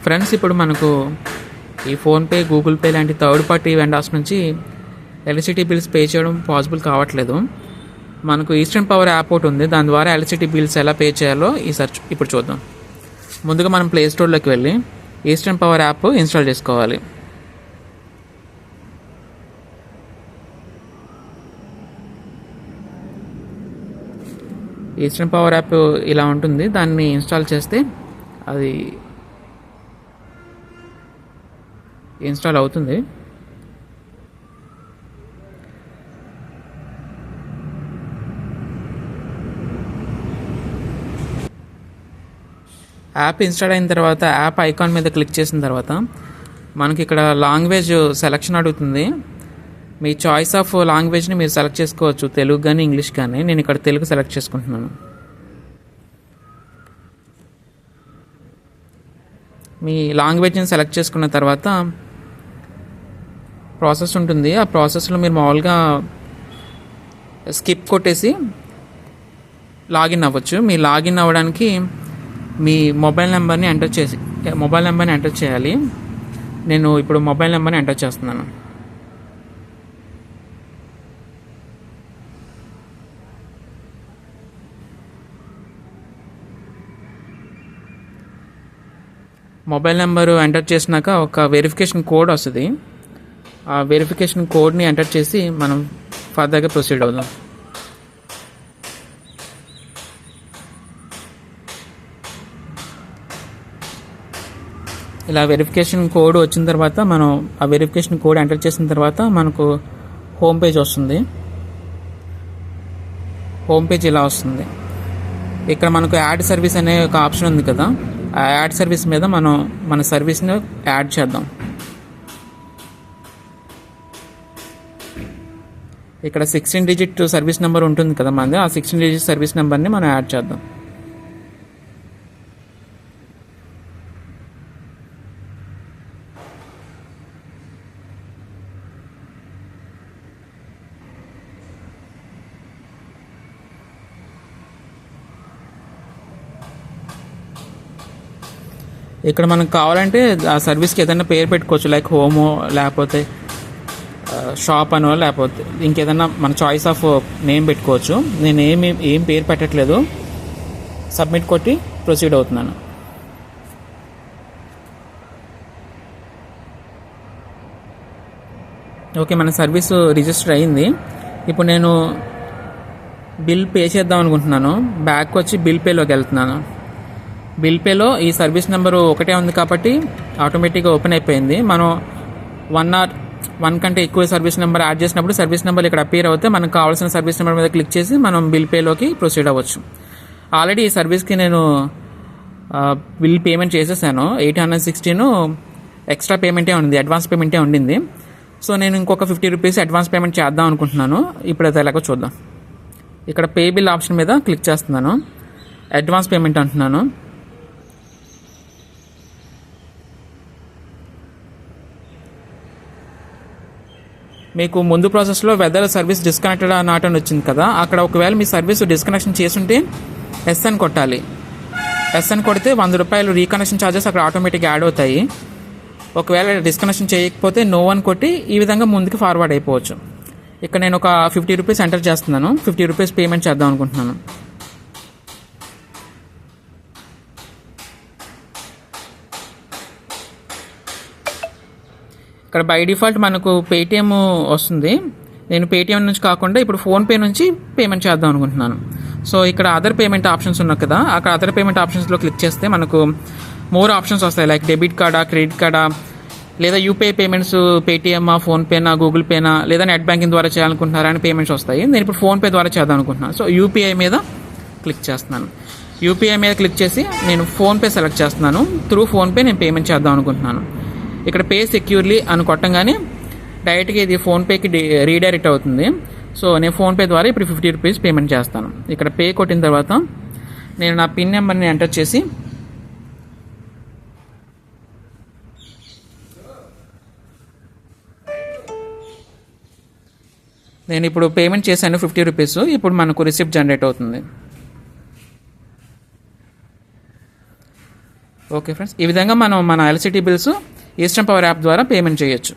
Friends, ఇప్పుడు మనకు ఈ ఫోన్పే, గూగుల్ పే లాంటి థర్డ్ పార్టీ వెండర్స్ నుంచి ఎలక్ట్రిసిటీ బిల్స్ పే చేయడం పాసిబుల్ కావట్లేదు. మనకు ఈస్టర్న్ పవర్ యాప్ ఒకటి ఉంది, దాని ద్వారా ఎలక్ట్రిసిటీ బిల్స్ ఎలా పే చేయాలో ఇప్పుడు చూద్దాం. ముందుగా మనం ప్లే స్టోర్లోకి వెళ్ళి ఈస్టర్న్ పవర్ యాప్ ఇన్స్టాల్ చేసుకోవాలి. ఈస్టర్న్ పవర్ యాప్ ఇలా ఉంటుంది. దాన్ని ఇన్స్టాల్ చేస్తే అది ఇన్స్టాల్ అవుతుంది. యాప్ ఇన్స్టాల్ అయిన తర్వాత యాప్ ఐకాన్ మీద క్లిక్ చేసిన తర్వాత మనకి ఇక్కడ లాంగ్వేజ్ సెలెక్షన్ అడుగుతుంది. మీ చాయిస్ ఆఫ్ లాంగ్వేజ్ని మీరు సెలెక్ట్ చేసుకోవచ్చు, తెలుగు కానీ ఇంగ్లీష్ కానీ. నేను ఇక్కడ తెలుగు సెలెక్ట్ చేసుకుంటున్నాను. మీ లాంగ్వేజ్ని సెలెక్ట్ చేసుకున్న తర్వాత ప్రాసెస్ ఉంటుంది. ఆ ప్రాసెస్లో మీరు మామూలుగా స్కిప్ కొట్టేసి లాగిన్ అవ్వచ్చు. మీ లాగిన్ అవ్వడానికి మీ మొబైల్ నెంబర్ని ఎంటర్ చేయాలి. నేను ఇప్పుడు మొబైల్ నెంబర్ని ఎంటర్ చేస్తున్నాను. మొబైల్ నెంబరు ఎంటర్ చేసినాక ఒక వెరిఫికేషన్ కోడ్ వస్తుంది. ఆ వెరిఫికేషన్ కోడ్ని ఎంటర్ చేసి మనం ఫర్దర్గా ప్రొసీడ్ అవుదాం. ఇలా వెరిఫికేషన్ కోడ్ వచ్చిన తర్వాత మనం ఆ వెరిఫికేషన్ కోడ్ ఎంటర్ చేసిన తర్వాత మనకు హోమ్ పేజ్ వస్తుంది. హోమ్ పేజ్ ఇలా వస్తుంది. ఇక్కడ మనకు యాడ్ సర్వీస్ అనే ఒక ఆప్షన్ ఉంది కదా, ఆ యాడ్ సర్వీస్ మీద మనం మన సర్వీస్ని యాడ్ చేద్దాం. ఇక్కడ 16 డిజిట్ సర్వీస్ నెంబర్ ఉంటుంది కదా మనది, ఆ 16 డిజిట్ సర్వీస్ నెంబర్ని మనం యాడ్ చేద్దాం. ఇక్కడ మనకు కావాలంటే ఆ సర్వీస్కి ఏదైనా పేరు పెట్టుకోవచ్చు, లైక్ హోమో, లేకపోతే షాప్ అనో, లేకపోతే ఇంకేదన్నా మన చాయిస్ ఆఫ్ నేమ్ పెట్టుకోవచ్చు. నేను ఏం పేరు పెట్టట్లేదు. సబ్మిట్ కొట్టి ప్రొసీడ్ అవుతున్నాను. ఓకే, మన సర్వీస్ రిజిస్టర్ అయ్యింది. ఇప్పుడు నేను బిల్ పే చేద్దాం అనుకుంటున్నాను. బ్యాక్ వచ్చి బిల్ పేలోకి వెళ్తున్నాను. బిల్ పేలో ఈ సర్వీస్ నెంబరు ఒకటే ఉంది కాబట్టి ఆటోమేటిక్గా ఓపెన్ అయిపోయింది. మనం 1 కంటే ఎక్కువ సర్వీస్ నెంబర్ యాడ్ చేసినప్పుడు సర్వీస్ నెంబర్ ఇక్కడ అపీర్ అవుతే మనకు కావాల్సిన సర్వీస్ నెంబర్ మీద క్లిక్ చేసి మనం బిల్ పేలోకి ప్రొసీడ్ అవ్వచ్చు. ఆల్రెడీ ఈ సర్వీస్కి నేను బిల్ పేమెంట్ చేసేసాను. 816 ఎక్స్ట్రా పేమెంటే ఉంది, అడ్వాన్స్ పేమెంటే ఉండింది. సో నేను ఇంకొక 50 రూపీస్ అడ్వాన్స్ పేమెంట్ చేద్దాం అనుకుంటున్నాను. ఇప్పుడు అది ఎలాగో చూద్దాం. ఇక్కడ పే బిల్ ఆప్షన్ మీద క్లిక్ చేస్తున్నాను. అడ్వాన్స్ పేమెంట్ అంటున్నాను. మీకు ముందు ప్రాసెస్లో వెదర్ సర్వీస్ డిస్కనెక్టెడ్ నాట్ అని వచ్చింది కదా, అక్కడ ఒకవేళ మీ సర్వీస్ డిస్కనెక్షన్ చేసుంటే ఎస్ అని కొట్టాలి. ఎస్ అని కొడితే 100 రూపాయలు రీకనెక్షన్ ఛార్జెస్ అక్కడ ఆటోమేటిక్గా యాడ్ అవుతాయి. ఒకవేళ డిస్కనెక్షన్ చేయకపోతే నో అని కొట్టి ఈ విధంగా ముందుకు ఫార్వర్డ్ అయిపోవచ్చు. ఇక్కడ నేను ఒక 50 రూపీస్ ఎంటర్ చేస్తున్నాను. 50 రూపీస్ పేమెంట్ చేద్దాం అనుకుంటున్నాను. ఇక్కడ బై డిఫాల్ట్ మనకు పేటిఎం వస్తుంది. నేను పేటిఎం నుంచి కాకుండా ఇప్పుడు ఫోన్పే నుంచి పేమెంట్ చేద్దాం అనుకుంటున్నాను. సో ఇక్కడ అదర్ పేమెంట్ ఆప్షన్స్ ఉన్నాయి కదా, అక్కడ అదర్ పేమెంట్ ఆప్షన్స్లో క్లిక్ చేస్తే మనకు మోర్ ఆప్షన్స్ వస్తాయి. లైక్ డెబిట్ కార్డా, క్రెడిట్ కార్డా, లేదా యూపీఐ పేమెంట్స్, పేటిఎమ్, ఫోన్పేనా, గూగుల్ పేనా, లేదా నెట్ బ్యాంకింగ్ ద్వారా చేయాలనుకుంటున్నారా అని పేమెంట్స్ వస్తాయి. నేను ఇప్పుడు ఫోన్పే ద్వారా చేద్దాం అనుకుంటున్నాను. సో యూపీఐ మీద క్లిక్ చేస్తున్నాను. యూపీఐ మీద క్లిక్ చేసి నేను ఫోన్పే సెలెక్ట్ చేస్తున్నాను. త్రూ ఫోన్పే నేను పేమెంట్ చేద్దాం అనుకుంటున్నాను. ఇక్కడ పే సెక్యూర్లీ అని కొట్టంగానే డైరెక్ట్గా ఇది ఫోన్పేకి రీడైరెక్ట్ అవుతుంది. సో నేను ఫోన్పే ద్వారా ఇప్పుడు 50 రూపీస్ పేమెంట్ చేస్తాను. ఇక్కడ పే కొట్టిన తర్వాత నేను నా పిన్ నెంబర్ని ఎంటర్ చేసి నేను ఇప్పుడు పేమెంట్ చేశాను 50 రూపీస్. ఇప్పుడు మనకు రిసిప్ట్ జనరేట్ అవుతుంది. ఓకే ఫ్రెండ్స్, ఈ విధంగా మనం మన electricity bills eastern power app ద్వారా పేమెంట్ చేయొచ్చు.